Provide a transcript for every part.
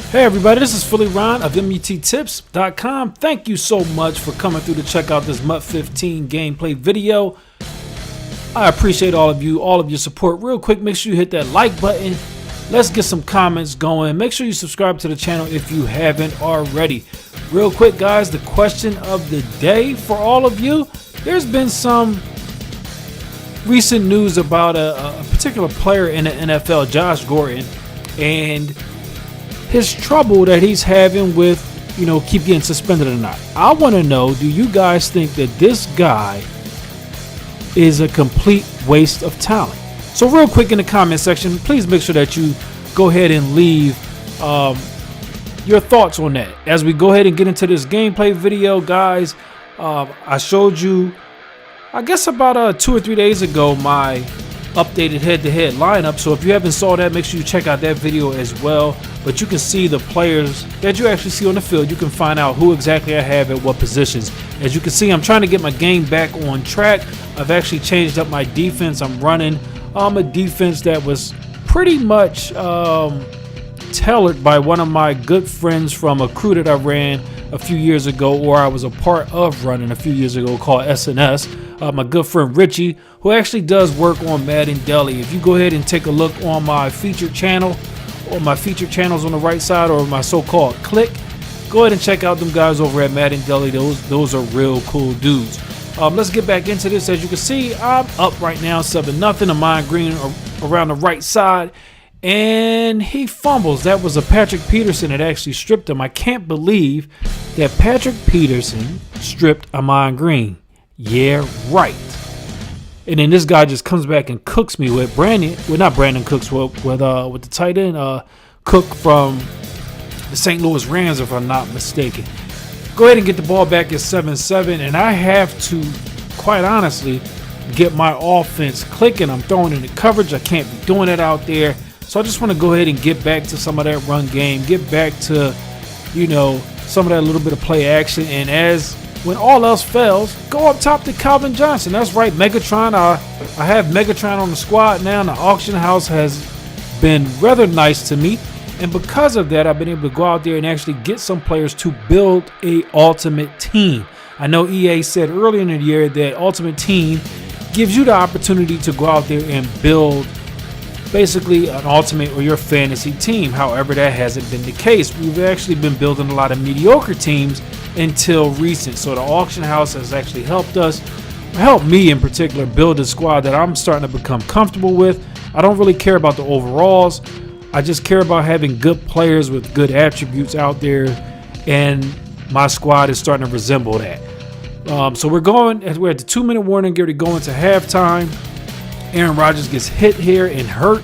Hey everybody, this is PhillyRon of MUTtips.com. Thank you so much for coming through to check out this MUT 15 gameplay video. I appreciate all of your support. Real quick, make sure you hit that like button. Let's get some comments going. Make sure you subscribe to the channel if you haven't already. Real quick, guys, the question of the day for all of you. There's been some recent news about a particular player in the NFL, Josh Gordon, and his trouble that he's having with, keep getting suspended or not. I want to know, do you guys think that this guy is a complete waste of talent? So real quick in the comment section, please make sure that you go ahead and leave your thoughts on that. As we go ahead and get into this gameplay video, guys, I showed you, I guess about 2 or 3 days ago, my updated head-to-head lineup. So if you haven't saw that, make sure you check out that video as well. But you can see the players that you actually see on the field. You can find out who exactly I have at what positions. As you can see, I'm trying to get my game back on track. I've actually changed up my defense. I'm running a defense that was pretty much tailored by one of my good friends from a crew that I ran a few years ago, or I was a part of running a few years ago, called SNS. My good friend Richie, who actually does work on Madden Deli. If you go ahead and take a look on my featured channel, or my featured channels on the right side, or my so-called click, go ahead and check out them guys over at Madden Deli. Those are real cool dudes. Let's get back into this. As you can see, I'm up right now 7-0. Amon Green around the right side, and he fumbles. That was a Patrick Peterson that actually stripped him. I can't believe that Patrick Peterson stripped Amon Green. Yeah, right. And then this guy just comes back and cooks me with not Brandon Cooks, with the tight end Cook from the St. Louis Rams, if I'm not mistaken. Go ahead and get the ball back at 7-7, and I have to, quite honestly, get my offense clicking. I'm throwing in the coverage. I can't be doing it out there. So I just want to go ahead and get back to some of that run game, get back to, some of that little bit of play action. And when all else fails, go up top to Calvin Johnson. That's right, Megatron. I have Megatron on the squad now, and the auction house has been rather nice to me. And because of that, I've been able to go out there and actually get some players to build a ultimate team. I know EA said earlier in the year that Ultimate Team gives you the opportunity to go out there and build basically an ultimate or your fantasy team. However, that hasn't been the case. We've actually been building a lot of mediocre teams until recent. So the auction house has actually helped me in particular, build a squad that I'm starting to become comfortable with. I don't really care about the overalls. I just care about having good players with good attributes out there, and my squad is starting to resemble that. So we're at the 2-minute warning, get ready to go into halftime. Aaron Rodgers gets hit here and hurt.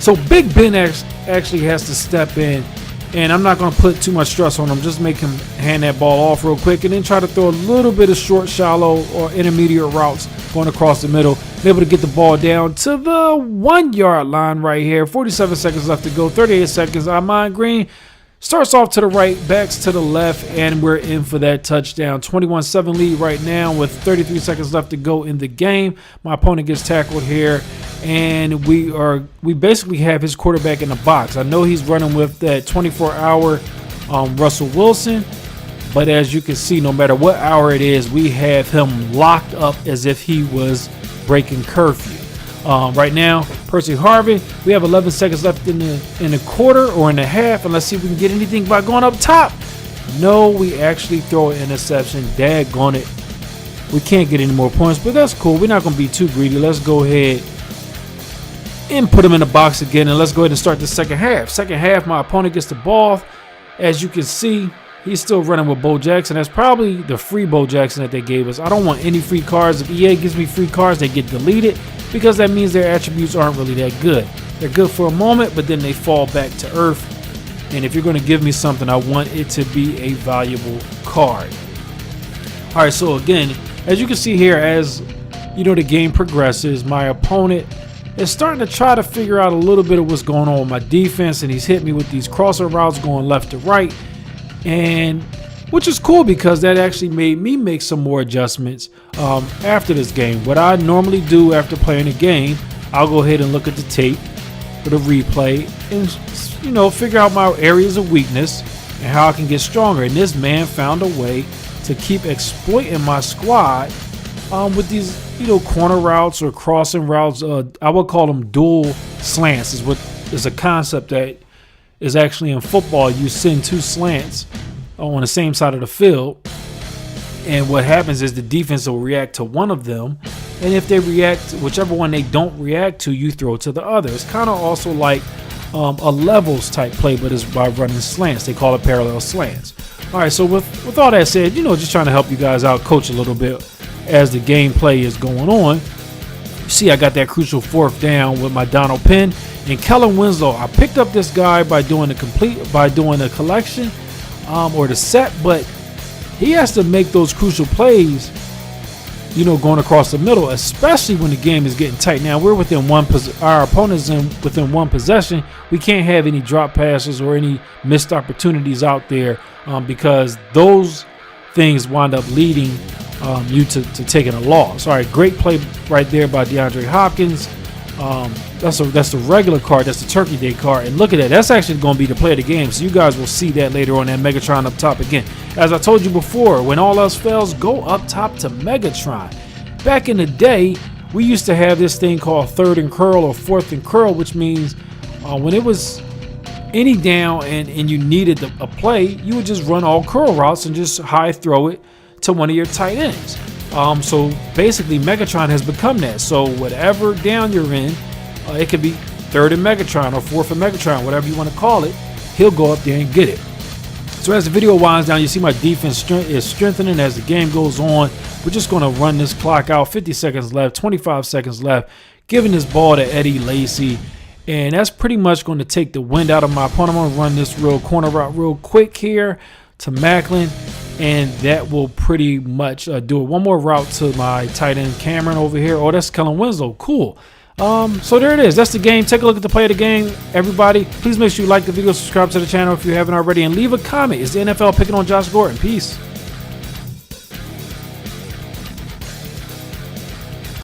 So Big Ben actually has to step in, and I'm not going to put too much stress on him. Just make him hand that ball off real quick, and then try to throw a little bit of short, shallow, or intermediate routes going across the middle. Be able to get the ball down to the 1-yard line right here. 47 seconds left to go. 38 seconds. Amon Green starts off to the right, backs to the left, and we're in for that touchdown. 21-7 lead right now with 33 seconds left to go in the game. My opponent gets tackled here, and we basically have his quarterback in the box. I know he's running with that 24-hour Russell Wilson, but as you can see, no matter what hour it is, we have him locked up as if he was breaking curfew. Right now, Percy Harvin, we have 11 seconds left in the quarter or in the half, and let's see if we can get anything by going up top. No, we actually throw an interception. Daggone it. We can't get any more points, but that's cool. We're not going to be too greedy. Let's go ahead and put him in the box again, and let's go ahead and start the second half. Second half, my opponent gets the ball. As you can see, he's still running with Bo Jackson. That's probably the free Bo Jackson that they gave us. I don't want any free cards. If EA gives me free cards, they get deleted, because that means their attributes aren't really that good. They're good for a moment, but then they fall back to earth. And if you're going to give me something, I want it to be a valuable card. All right, so again, as you can see here, as the game progresses, my opponent is starting to try to figure out a little bit of what's going on with my defense, and he's hit me with these crosser routes going left to right, and which is cool because that actually made me make some more adjustments after this game. What I normally do after playing a game, I'll go ahead and look at the tape, for the replay and, you know, figure out my areas of weakness and how I can get stronger. And this man found a way to keep exploiting my squad with these, you know, corner routes or crossing routes. I would call them dual slants is a concept that is actually in football. You send two slants on the same side of the field, and what happens is the defense will react to one of them, and if they react, whichever one they don't react to, you throw to the other. It's kind of also like a levels type play, but it's by running slants. They call it parallel slants. All right, so with all that said, you know, just trying to help you guys out, coach a little bit as the gameplay is going on. You see, I got that crucial 4th down with my Donald Penn and Kellen Winslow. I picked up this guy by doing the collection or the set, but he has to make those crucial plays, you know, going across the middle, especially when the game is getting tight. Now we're within our opponent's within one possession. We can't have any drop passes or any missed opportunities out there because those things wind up leading you to taking a loss. All right, great play right there by DeAndre Hopkins. That's the regular card. That's the Turkey Day card. And look at that. That's actually going to be the play of the game. So you guys will see that later on, that Megatron up top again. As I told you before, when all else fails, go up top to Megatron. Back in the day, we used to have this thing called 3rd and curl or 4th and curl, which means when it was any down and you needed a play, you would just run all curl routes and just high throw it to one of your tight ends. So basically Megatron has become that. So whatever down you're in, it could be 3rd and Megatron or 4th and Megatron, whatever you want to call it, he'll go up there and get it. So as the video winds down, you see my defense is strengthening as the game goes on. We're just going to run this clock out. 50 seconds left, 25 seconds left, giving this ball to Eddie Lacy. And that's pretty much going to take the wind out of my opponent. I'm going to run this real corner route real quick here to Macklin, and that will pretty much do it. One more route to my tight end Cameron over here. Oh, that's Kellen Winslow. Cool. So there it is. That's the game. Take a look at the play of the game, everybody. Please make sure you like the video, subscribe to the channel if you haven't already, and leave a comment. Is the NFL picking on Josh Gordon? Peace.